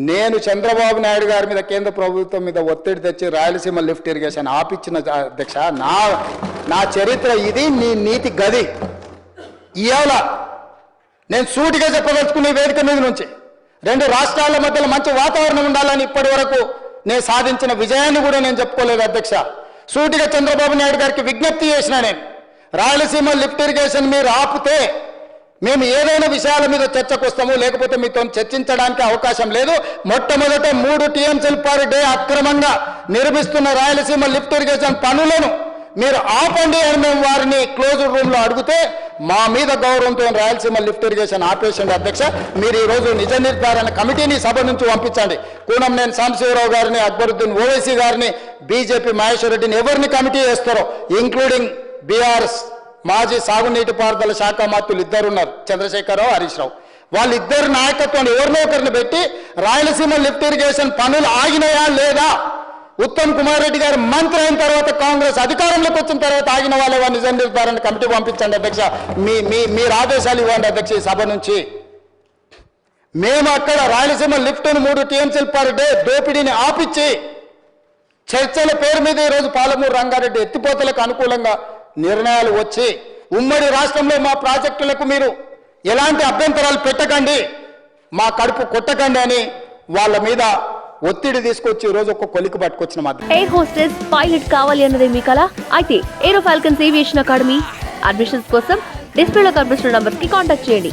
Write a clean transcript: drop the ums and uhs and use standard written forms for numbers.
నేను చంద్రబాబు నాయుడు గారి మీద కేంద్ర ప్రభుత్వం మీద ఒత్తిడి తెచ్చి రాయలసీమ లిఫ్ట్ ఇరిగేషన్ ఆపిచ్చిన అధ్యక్ష నా చరిత్ర ఇది, నీ నీతి గది. ఇవాళ నేను సూటిగా చెప్పదలుచుకునే వేదిక మీద నుంచి 2 రాష్ట్రాల మధ్యలో మంచి వాతావరణం ఉండాలని ఇప్పటి వరకు నేను సాధించిన విజయాన్ని కూడా నేను చెప్పుకోలేదు అధ్యక్ష. సూటిగా చంద్రబాబు నాయుడు గారికి విజ్ఞప్తి చేసిన నేను, రాయలసీమ లిఫ్ట్ ఇరిగేషన్ మీరు ఆపితే మేము ఏదైనా విషయాల మీద చర్చకు వస్తాము, లేకపోతే మీతో చర్చించడానికి అవకాశం లేదు. మొట్టమొదట 3 టీఎంసీలు పర్ డే అక్రమంగా నిర్మిస్తున్న రాయలసీమ లిఫ్ట్ ఇరిగేషన్ పనులను మీరు ఆపండి అని మేము వారిని క్లోజ్డ్ రూమ్లో అడిగితే మా మీద గౌరవంతో రాయలసీమ లిఫ్ట్ ఇరిగేషన్ ఆపేసింది అధ్యక్ష. మీరు ఈరోజు నిజ నిర్ధారణ కమిటీని సభ నుంచి పంపించండి. కూనంనేని సాంబశివరావు గారిని, అక్బరుద్దీన్ ఓవైసీ గారిని, బీజేపీ మహేశ్వర్ రెడ్డిని ఎవరిని కమిటీ వేస్తారో, ఇంక్లూడింగ్ బీఆర్ఎస్ మాజీ సాగునీటి పారుదల శాఖ మంత్రులు 2 ఉన్నారు, చంద్రశేఖరరావు, హరీష్ రావు. వాళ్ళిద్దరు నాయకత్వాన్ని ఎవరినో ఒకరిని పెట్టి రాయలసీమ లిఫ్ట్ ఇరిగేషన్ పనులు ఆగినాయా లేదా, ఉత్తమ్ కుమార్ రెడ్డి గారు మంత్రి అయిన తర్వాత కాంగ్రెస్ అధికారంలోకి వచ్చిన తర్వాత ఆగిన వాళ్ళ నిజ నిర్ధారణ కమిటీ పంపించండి అధ్యక్ష. మీరు ఆదేశాలు ఇవ్వండి అధ్యక్ష. ఈ సభ నుంచి మేము అక్కడ రాయలసీమ లిఫ్ట్ను 3 టీఎంసీలు పర్ డే దోపిడీని ఆపిచ్చి చర్చల పేరు మీద ఈరోజు పాలమూరు రంగారెడ్డి ఎత్తిపోతలకు అనుకూలంగా నిర్ణయాలు వచ్చి ఉమ్మడి రాష్ట్రంలో మా ప్రాజెక్టులకు మీరు ఎలాంటి అభ్యంతరాలు పెట్టకండి, మా కడుపు కొట్టకండి అని వాళ్ళ మీద ఒత్తిడి తీసుకొచ్చి ఈరోజు ఒక కొలికి పట్టుకొచ్చిన మాత్రం. ఎయిర్ హోస్టెస్ పైలట్ కావాలి అన్నదే మీ కల అయితే ఏరో ఫాల్కన్స్ ఏవియేషన్ అకాడమీ అడ్మిషన్స్ కోసం డిస్ప్లేలో కనిపిస్తున్న నంబర్కి కాంటాక్ట్ చేయండి.